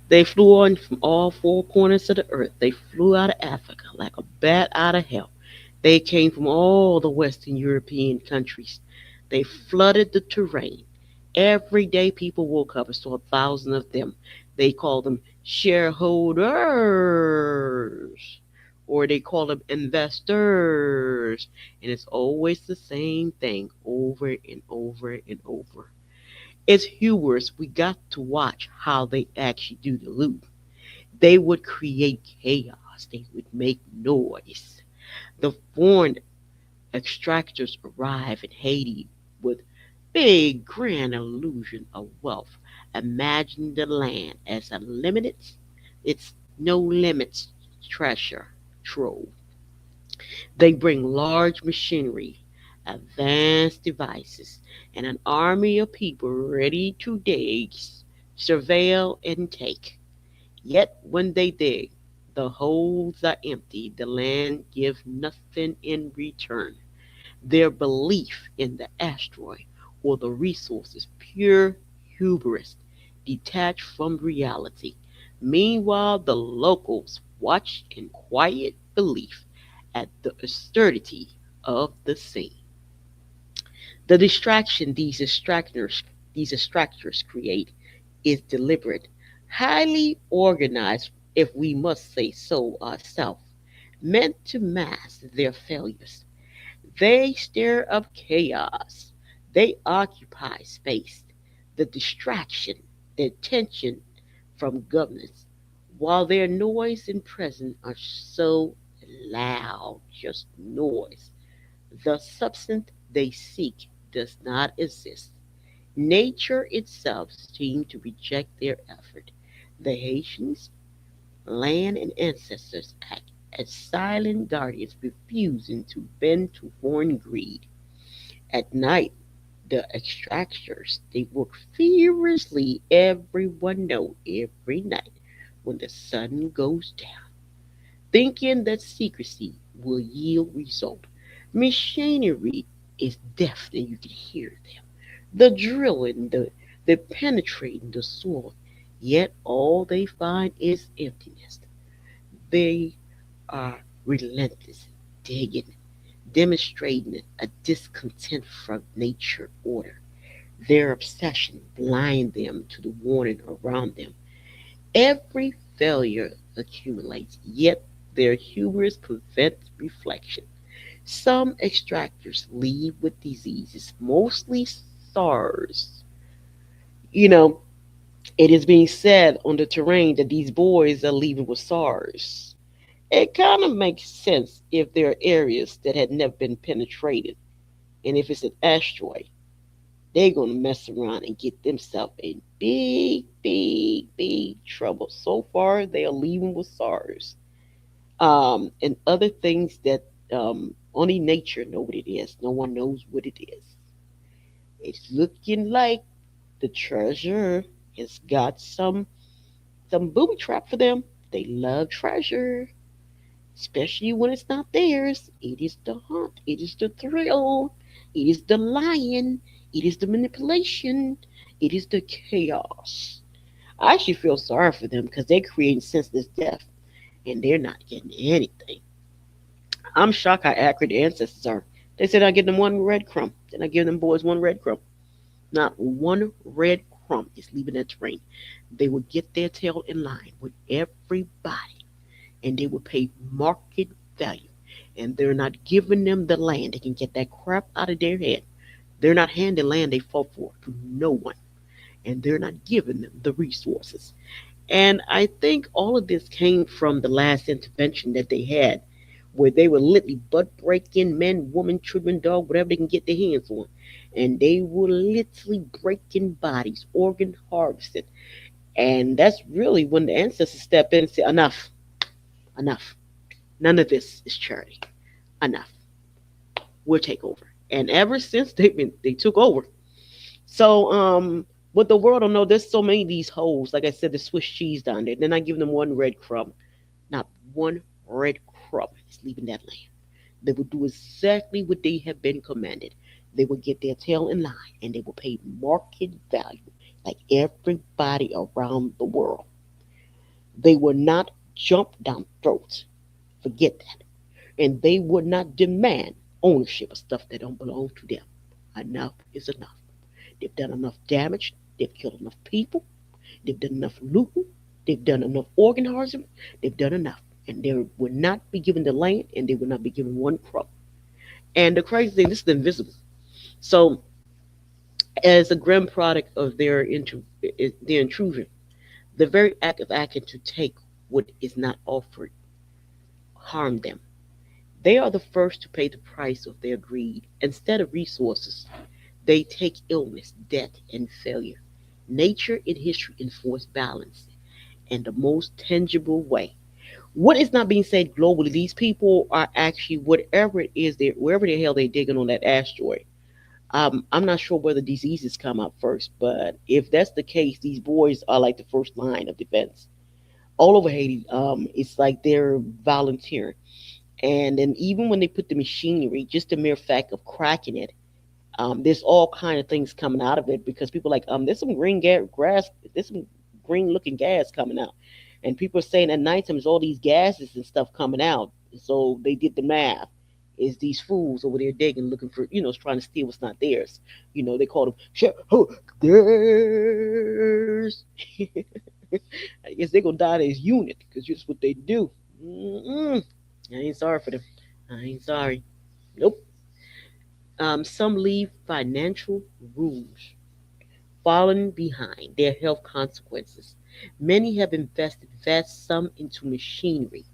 They flew on from all four corners of the earth. They flew out of Africa like a bat out of hell. They came from all the Western European countries. They flooded the terrain. Every day people woke up and saw 1,000 of them. They called them shareholders, or they call them investors. And it's always the same thing over and over and over. As hubris, we got to watch how they actually do the loop. They would create chaos. They would make noise. The foreign extractors arrive in Haiti with big grand illusion of wealth. Imagine the land as a limited, it's no limits treasure trove. They bring large machinery, advanced devices, and an army of people ready to dig, surveil, and take. Yet when they dig, the holes are empty, the land gives nothing in return. Their belief in the asteroid or the resources pure hubris, detached from reality. Meanwhile, the locals watch in quiet belief at the absurdity of the scene. The distraction these extractors create is deliberate, highly organized, if we must say so ourselves, meant to mask their failures. They stir up chaos. They occupy space. The distraction, the tension from governance, while their noise and presence are so loud, just noise. The substance they seek does not exist. Nature itself seemed to reject their effort. The Haitians, land and ancestors act as silent guardians, refusing to bend to foreign greed. At night, the extractors they work furiously. Everyone know every night when the sun goes down, thinking that secrecy will yield result. Machinery is deaf, and you can hear them. The drilling, the penetrating the soil, yet all they find is emptiness. They are relentless, digging, demonstrating a discontent from nature order. Their obsession blind them to the warning around them. Every failure accumulates, yet their hubris prevents reflection. Some extractors leave with diseases, mostly SARS. You know, it is being said on the terrain that these boys are leaving with SARS. It kind of makes sense if there are areas that had never been penetrated. And if it's an asteroid, they're going to mess around and get themselves in big, big, big trouble. So far, they are leaving with SARS. And other things that only nature knows what it is. No one knows what it is. It's looking like the treasure has got some booby trap for them. They love treasure, especially when it's not theirs. It is the hunt, it is the thrill, it is the lion, it is the manipulation, it is the chaos. I actually feel sorry for them because they're creating senseless death and they're not getting anything. I'm shocked how accurate the ancestors are. They said I give them one red crumb. Then I give them boys one red crumb. Not one red crumb is leaving that terrain. They will get their tail in line with everybody and they will pay market value. And they're not giving them the land. They can get that crap out of their head. They're not handing land they fought for to no one. And they're not giving them the resources. And I think all of this came from the last intervention that they had, where they were literally butt breaking men, women, children, dog, whatever they can get their hands on. And they were literally breaking bodies, organ harvesting. And that's really when the ancestors step in and say, enough, enough. None of this is charity. Enough. We'll take over. And ever since they took over. So what the world don't know, there's so many of these holes. Like I said, the Swiss cheese down there. They're not giving them one red crumb. Not one red crumb is leaving that land. They will do exactly what they have been commanded. They will get their tail in line and they will pay market value like everybody around the world. They will not jump down throats. Forget that. And they would not demand ownership of stuff that don't belong to them. Enough is enough. They've done enough damage. They've killed enough people. They've done enough looting. They've done enough organ harvesting. They've done enough. And they will not be given the land, and they will not be given one crumb. And the crazy thing, this is invisible. So, as a grim product of their intrusion, the very act of acting to take what is not offered harmed them. They are the first to pay the price of their greed. Instead of resources, they take illness, death, and failure. Nature and history enforce balance in the most tangible way. What is not being said globally, these people are actually, whatever it is, they wherever the hell they're digging on that asteroid. I'm not sure whether diseases come out first, but if that's the case, these boys are like the first line of defense all over Haiti. It's like they're volunteering, and then even when they put the machinery, just the mere fact of cracking it, there's all kind of things coming out of it because people are like, there's some grass, there's some green looking gas coming out, and people are saying at nighttime there's all these gases and stuff coming out. So they did the math. Is these fools over there digging, looking for, trying to steal what's not theirs. They call them shareholders. I guess they're gonna die as unit because that's what they do. Mm-mm. I ain't sorry for them. I ain't sorry. Nope. Some leave financial rules falling behind their health consequences. Many have invested vast sum into machinery,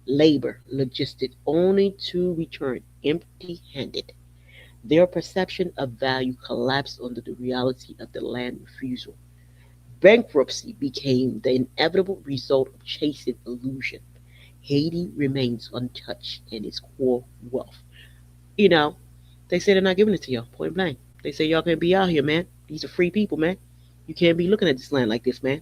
labor, logistics, only to return empty-handed. Their perception of value collapsed under the reality of the land refusal. Bankruptcy became the inevitable result of chasing illusion. Haiti remains untouched in its core wealth. You know, they say they're not giving it to y'all, point blank. They say y'all can't be out here, man. These are free people, man. You can't be looking at this land like this, man.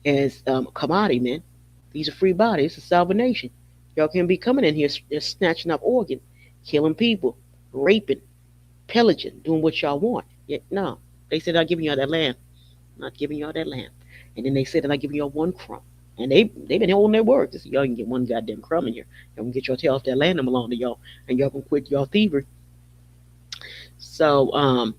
As a commodity, man. These are free bodies. It's a sovereign nation. Y'all can't be coming in here just snatching up organs, killing people, raping, pillaging, doing what y'all want. Yet, no. They said, I'm giving y'all that land. I'm not giving y'all that land. And then they said, I'm not giving y'all one crumb. And they've been holding their word. They said, y'all can get one goddamn crumb in here. Y'all can get your tail off that land that belong to y'all. And y'all can quit y'all thievery. So,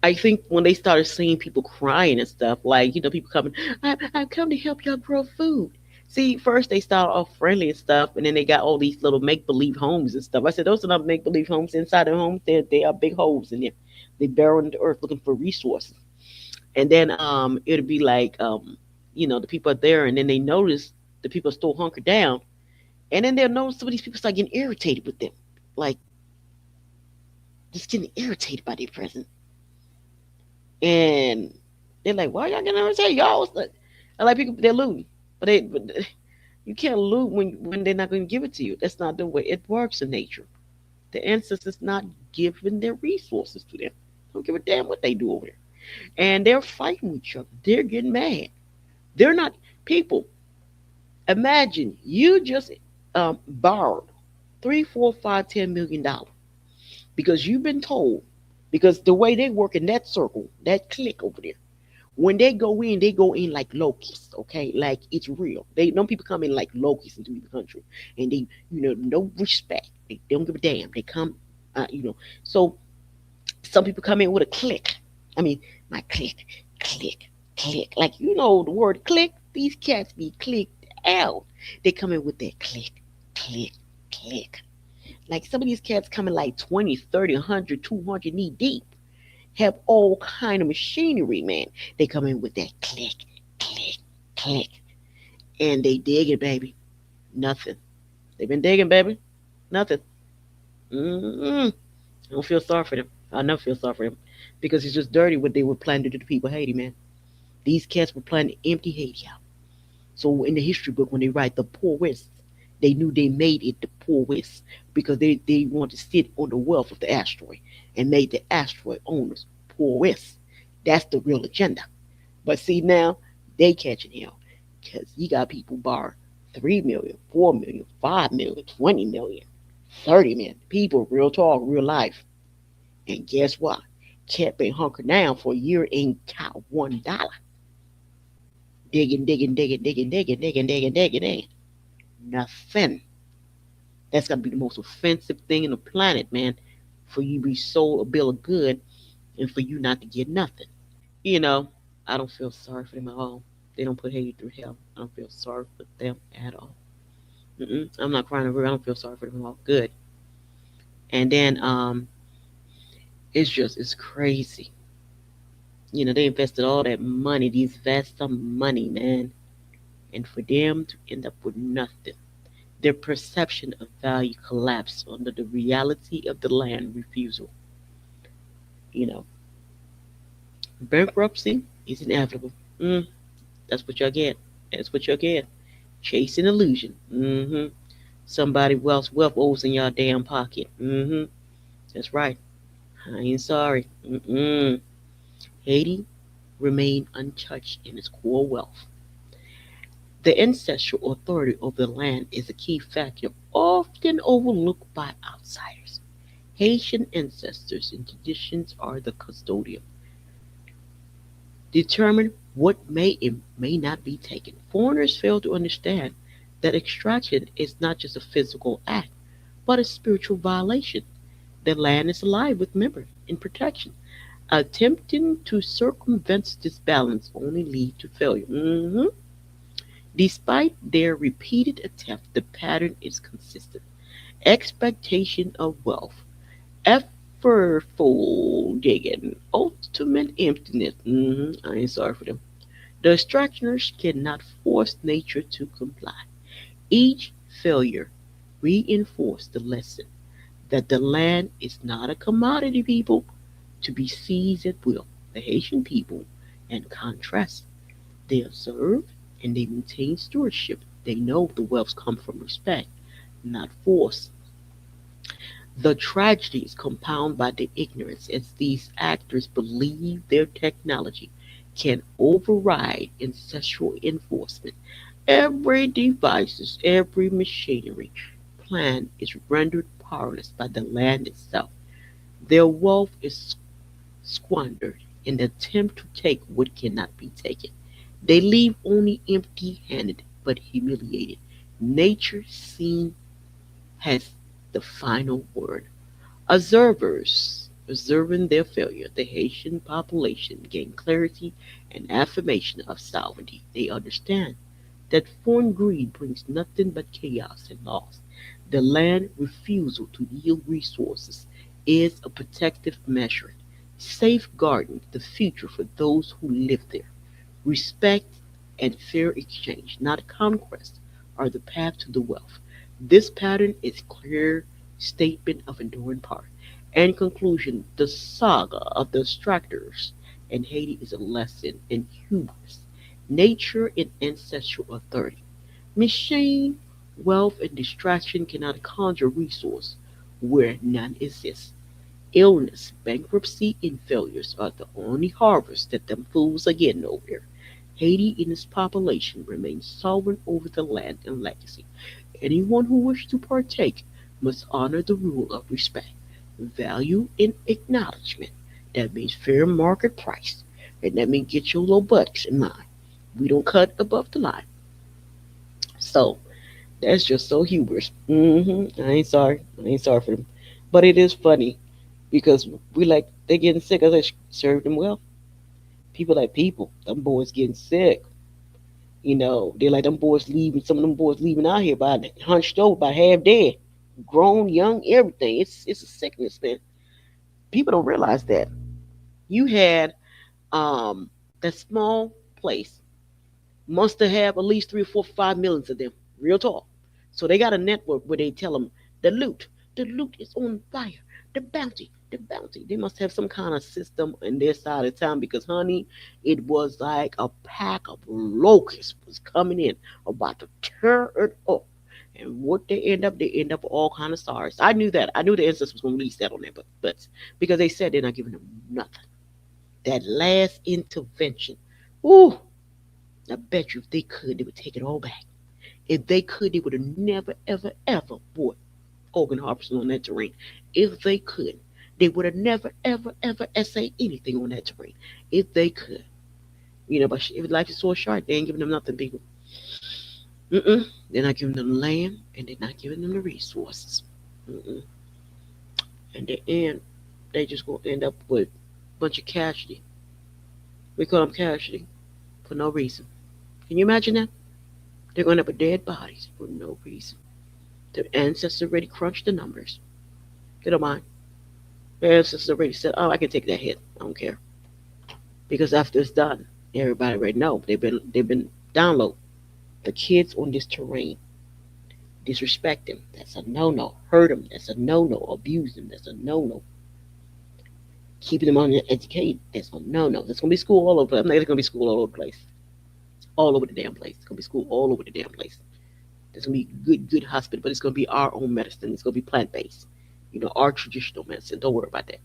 I think when they started seeing people crying and stuff, like, people coming, I've come to help y'all grow food. See, first they started off friendly and stuff, and then they got all these little make believe homes and stuff. I said, those are not make believe homes. Inside the homes, they are big holes in there. They burrow in the earth looking for resources. And then it'll be like, the people are there, and then they notice the people are still hunkered down. And then they'll notice some of these people start getting irritated with them. Like, just getting irritated by their presence. And they're like, "Why y'all getting irritated? Y'all, I like people, they're looting, but you can't loot when they're not going to give it to you. That's not the way it works in nature. The ancestors not giving their resources to them. Don't give a damn what they do over there, and they're fighting with each other. They're getting mad. They're not people. Imagine you just borrowed 3, 4, 5, $10 million because you've been told, because the way they work in that circle, that clique over there, when they go in like locusts, okay? Like it's real. They Some people come in like locusts into the country, and they, no respect. They don't give a damn. They come, uh, you know. So some people come in with a click. I mean, my click, click, click. Like the word click. These cats be clicked out. They come in with that click, click, click. Like some of these cats coming like 20, 30, 100, 200 knee deep, have all kind of machinery, man. They come in with that click, click, click, and they dig it, baby. Nothing. They've been digging, baby. Nothing. Mm-mm. I don't feel sorry for them. I never feel sorry for them because it's just dirty what they were planning to do to people Haiti, man. These cats were planning to empty Haiti out. So in the history book, when they write the poor West, they knew they made it the poor West because they wanted to sit on the wealth of the asteroid and made the asteroid owners poor West. That's the real agenda. But see now, they catching hell because you got people bar 3 million, 4 million, 5 million, 20 million, 30 million. People, real talk, real life. And guess what? Cat been hunkered down for a year, ain't got $1. Digging, digging, digging, digging, digging, digging, digging, digging, digging. Nothing. That's got to be the most offensive thing in the planet, man, for you to be sold a bill of good and for you not to get nothing. You know, I don't feel sorry for them at all. They don't put Haiti through hell. I don't feel sorry for them at all. I'm not crying over it. I don't feel sorry for them at all. Good. And then it's crazy. They invested all that money, these vast sum of money, man, and for them to end up with nothing. Their perception of value collapsed under the reality of the land refusal. You know, bankruptcy is inevitable. Mm, that's what y'all get. That's what y'all get. Chasing illusion. Somebody wealth owes in y'all damn pocket. That's right. I ain't sorry. Haiti remained untouched in its core wealth. The ancestral authority of the land is a key factor often overlooked by outsiders. Haitian ancestors and traditions are the custodian, determine what may and may not be taken. Foreigners fail to understand that extraction is not just a physical act, but a spiritual violation. The land is alive with memory and protection. Attempting to circumvent this balance only lead to failure. Despite their repeated attempts, the pattern is consistent. Expectation of wealth, effortful digging, ultimate emptiness. I ain't sorry for them. The extractioners cannot force nature to comply. Each failure reinforced the lesson that the land is not a commodity, people, to be seized at will. The Haitian people, in contrast, they observe and they maintain stewardship. They know the wealth comes from respect, not force. The tragedies compound by the ignorance as these actors believe their technology can override ancestral enforcement. Every device, every machinery plan is rendered powerless by the land itself. Their wealth is squandered in the attempt to take what cannot be taken. They leave only empty handed but humiliated. Nature seen has the final word. Observers observing their failure, the Haitian population gain clarity and affirmation of sovereignty. They understand that foreign greed brings nothing but chaos and loss. The land refusal to yield resources is a protective measure, safeguarding the future for those who live there. Respect and fair exchange, not conquest, are the path to the wealth. This pattern is clear statement of enduring power. In conclusion, the saga of the extractors in Haiti is a lesson in hubris, nature and ancestral authority. Machine, wealth, and distraction cannot conjure resource where none exists. Illness, bankruptcy, and failures are the only harvest that them fools are getting over there. Haiti and its population remains sovereign over the land and legacy. Anyone who wishes to partake must honor the rule of respect, value, and acknowledgement. That means fair market price. And that means get your little bucks in mind. We don't cut above the line. So that's just so hubris. I ain't sorry. I ain't sorry for them. But it is funny because we like they getting sick. I said serve them well. People like people. Them boys getting sick. They like them boys leaving. Some of them boys leaving out here by hunched over, by half dead, grown, young, everything. It's a sickness, man. People don't realize that you had that small place must have at least 3 or 4, 5 millions of them. Real talk. So they got a network where they tell them the loot is on fire. The bounty. They must have some kind of system in their side of town because, honey, it was like a pack of locusts was coming in, about to tear it up. And what they end up with all kind of stars. I knew that. I knew the ancestors was going to release that on there, but because they said they're not giving them nothing. That last intervention, ooh, I bet you if they could, they would take it all back. If they could, they would have never, ever, ever bought organ harvesting on that terrain. If they could, they would have never, ever, ever essayed anything on that terrain. If they could. But if life is so short, they ain't giving them nothing, people. Mm-mm. They're not giving them land, and they're not giving them the resources. Mm-mm. And the end, they just gonna end up with a bunch of casualty. We call them casualty for no reason. Can you imagine that? They're going to end up with dead bodies for no reason. Their ancestors already crunched the numbers. They don't mind. Their ancestors already said, "Oh, I can take that hit. I don't care." Because after it's done, everybody already know. They've been download the kids on this terrain. Disrespect them. That's a no-no. Hurt them. That's a no-no. Abuse them. That's a no-no. Keeping them uneducated. That's a no-no. There's gonna be school all over. I'm not gonna be school all over the place. All over the damn place. It's gonna be school all over the damn place. There's gonna be good hospital, but it's gonna be our own medicine. It's gonna be plant-based. Our traditional medicine. Don't worry about that.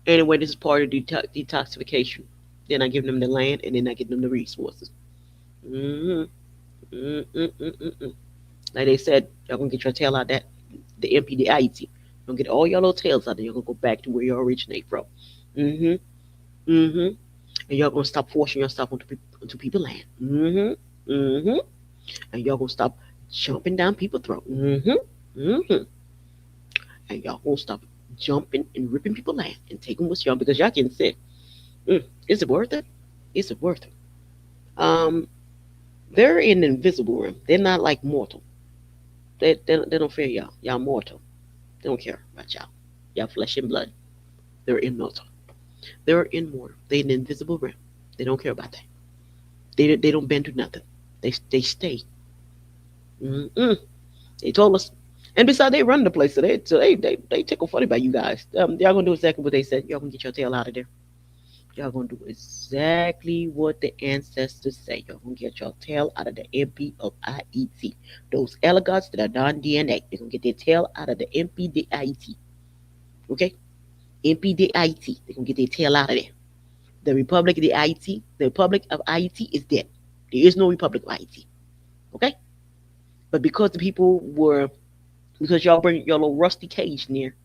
Anyway, this is part of detoxification. They're not giving them the land, and they're not giving them the resources. Mm-hmm. Mm-mm-mm-mm-mm. Like they said, y'all gonna get your tail out that the MPDIT. You're gonna get all your little tails out there. You're gonna go back to where you originate from. Mm-hmm. Mm-hmm. And y'all gonna stop forcing yourself onto people's land. Mm-hmm. Mm-hmm. And y'all gonna stop jumping down people's throat. Mm-hmm. Mm-hmm. And y'all gonna stop jumping and ripping people's land and taking what's young because y'all getting sick. Is it worth it? Is it worth it? Um, they're in the invisible realm. They're not like mortal. They don't fear y'all. Y'all mortal. They don't care about y'all. Y'all flesh and blood. They're immortal. They're immortal. They're in the invisible realm. They don't care about that. They don't bend to nothing. They stay. Mm-mm. They told us. And besides, they run the place, so they tickle funny about you guys. Y'all gonna do exactly what they said. Y'all gonna get your tail out of there. Y'all gonna do exactly what the ancestors say. Y'all gonna get your tail out of the MPDIET. Those elegants that are non-DNA, they're gonna get their tail out of the MPDIET. Okay? MPDIET. They're gonna get their tail out of there. The Republic of the IET, the Republic of IET is dead. There is no Republic of IET. Okay? But because y'all bring your little rusty cage near,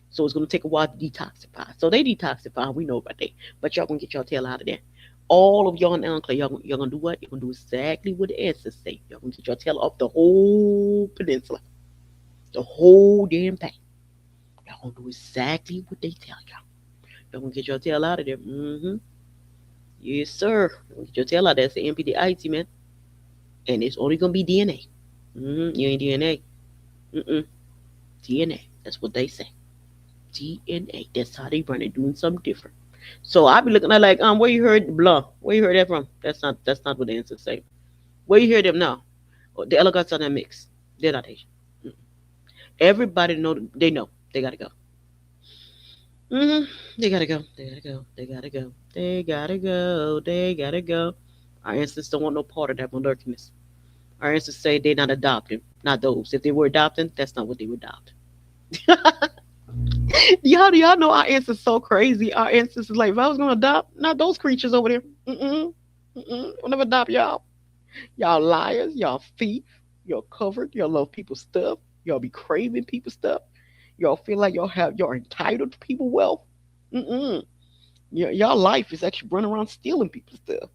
so it's gonna take a while to detoxify. So they detoxify, we know about that. But y'all gonna get your tail out of there. All of y'all in Enclave, y'all gonna do what? You're gonna do exactly what the ancestors say. Y'all gonna get your tail off the whole peninsula. The whole damn thing. Y'all gonna do exactly what they tell y'all. Y'all gonna get your tail out of there. Mm-hmm. Yes, sir. Get your tail out. That's the MPDIT, man. And it's only gonna be DNA. Mm-hmm. You ain't DNA. Mm-mm. DNA. That's what they say. DNA. That's how they run it, doing something different. So I be looking at like, where you heard the blah? Where you heard that from? That's not what the answers say. Where you hear them now? Oh, the elegants are not mixed. They're not Asian. Mm. Everybody know they know. They gotta go. Mm-hmm. They gotta go. They gotta go. They gotta go. They gotta go. They gotta go. Our ancestors don't want no part of that monarchiness. Our ancestors say they're not adopting. Not those. If they were adopting, that's not what they would adopt. Do y'all know our ancestors so crazy? Our ancestors like, if I was gonna adopt, not those creatures over there. Mm-mm. Mm-mm. I'll never adopt y'all. Y'all liars. Y'all thief. Y'all covered. Y'all love people's stuff. Y'all be craving people's stuff. Y'all feel like y'all entitled to people's wealth. Mm-mm. Y'all life is actually running around stealing people's stuff.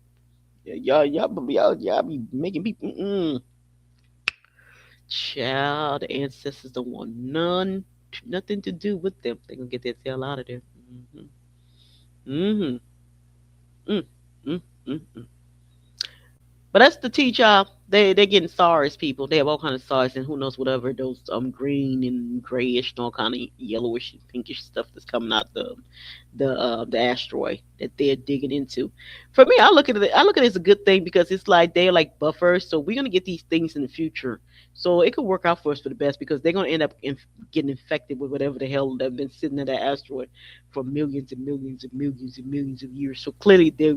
Yeah, y'all be making people. Mm-mm. Child, the ancestors don't want nothing to do with them. They gonna get their tail out of there. Mm-hmm. Mm-hmm. Mm, mm, mm, mm. But that's to teach y'all. They're getting SARS people. They have all kind of SARS and who knows whatever those green and grayish and all kind of yellowish and pinkish stuff that's coming out the asteroid that they're digging into. For me, I look at it as a good thing because it's like they're like buffers, so we're gonna get these things in the future. So it could work out for us for the best because they're gonna end up getting infected with whatever the hell they've been sitting in that asteroid for millions and millions and millions and millions of years. So clearly they're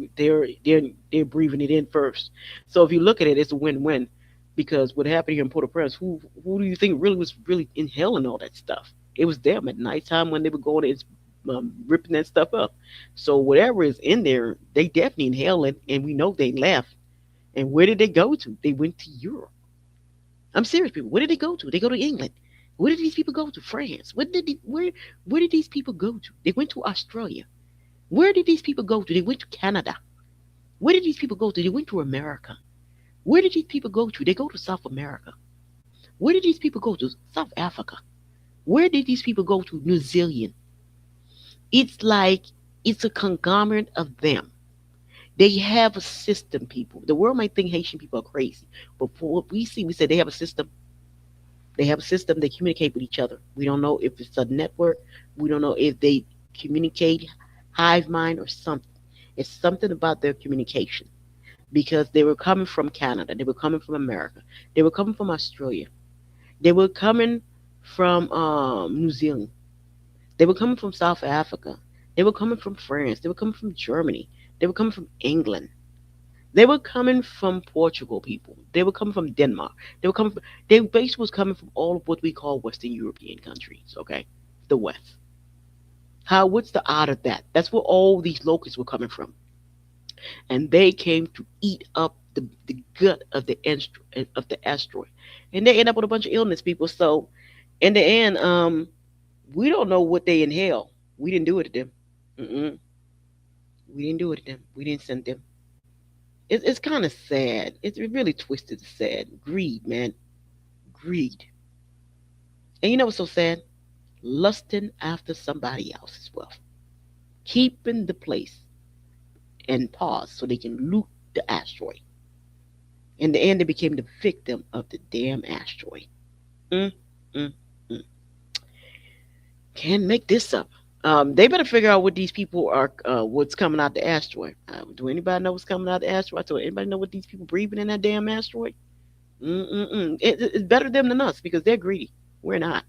breathing it in first. So if you look at it, it's a win-win because what happened here in Port-au-Prince, who do you think really was really inhaling all that stuff? It was them at nighttime when they were going and ripping that stuff up. So whatever is in there, they definitely inhaling, and we know they left. And where did they go to? They went to Europe. I'm serious, people. Where did they go to? They go to England. Where did these people go to? France. Where did these people go to? They went to Australia. Where did these people go to? They went to Canada. Where did these people go to? They went to America. Where did these people go to? They go to South America. Where did these people go to? South Africa. Where did these people go to? New Zealand. It's like it's a conglomerate of them. They have a system, people. The world might think Haitian people are crazy, but for what we see, we say they have a system. They have a system. They communicate with each other. We don't know if it's a network. We don't know if they communicate hive mind or something. It's something about their communication because they were coming from Canada. They were coming from America. They were coming from Australia. They were coming from New Zealand. They were coming from South Africa. They were coming from France. They were coming from Germany. They were coming from England. They were coming from Portugal, people. They were coming from Denmark. They were coming from, they basically was coming from all of what we call Western European countries, okay? The West. How, what's the odd of that? That's where all these locusts were coming from. And they came to eat up the gut of the asteroid. And they end up with a bunch of illness, people. So in the end, we don't know what they inhale. We didn't do it to them. Mm-mm. We didn't do it to them. We didn't send them. It's kind of sad. It's really twisted, sad. Greed, man. Greed. And you know what's so sad? Lusting after somebody else's wealth. Keeping the place and pause so they can loot the asteroid. In the end, they became the victim of the damn asteroid. Mm, mm, mm. Can't make this up. They better figure out what these people are, what's coming out the asteroid. Do anybody know what's coming out the asteroid? So anybody know what these people breathing in that damn asteroid? Mm-mm-mm. It's better them than us because they're greedy. We're not.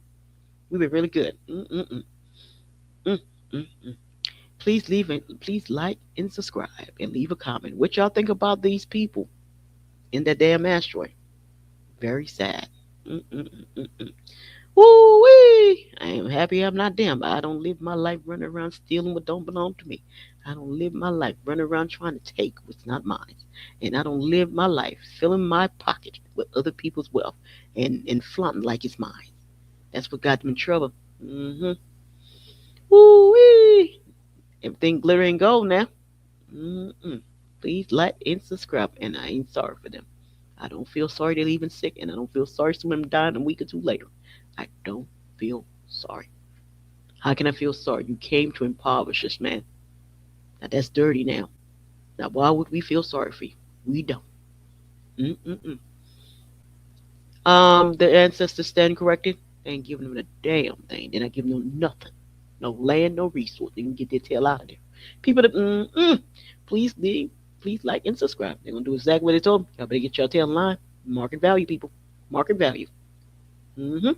We've been really good. Mm-mm-mm. Mm-mm-mm. Please like and subscribe and leave a comment. What y'all think about these people in that damn asteroid? Very sad. Mm-mm-mm-mm. Woo wee! I am happy I'm not them. I don't live my life running around stealing what don't belong to me. I don't live my life running around trying to take what's not mine. And I don't live my life filling my pocket with other people's wealth and flaunting like it's mine. That's what got them in trouble. Mm-hmm. Woo wee! Everything glitter and gold now. Mm-mm. Please like and subscribe. And I ain't sorry for them. I don't feel sorry they're leaving sick, and I don't feel sorry for them dying a week or two later. I don't feel sorry. How can I feel sorry? You came to impoverish us, man. Now that's dirty now. Now why would we feel sorry for you? We don't. Mm-mm-mm. The ancestors stand corrected. They ain't giving them a damn thing. They're not giving them nothing. No land, no resource. They can get their tail out of there. People that please leave, please like and subscribe. They're gonna do exactly what they told them. Y'all better get your tail in line. Market value, people. Market value. Mm-hmm.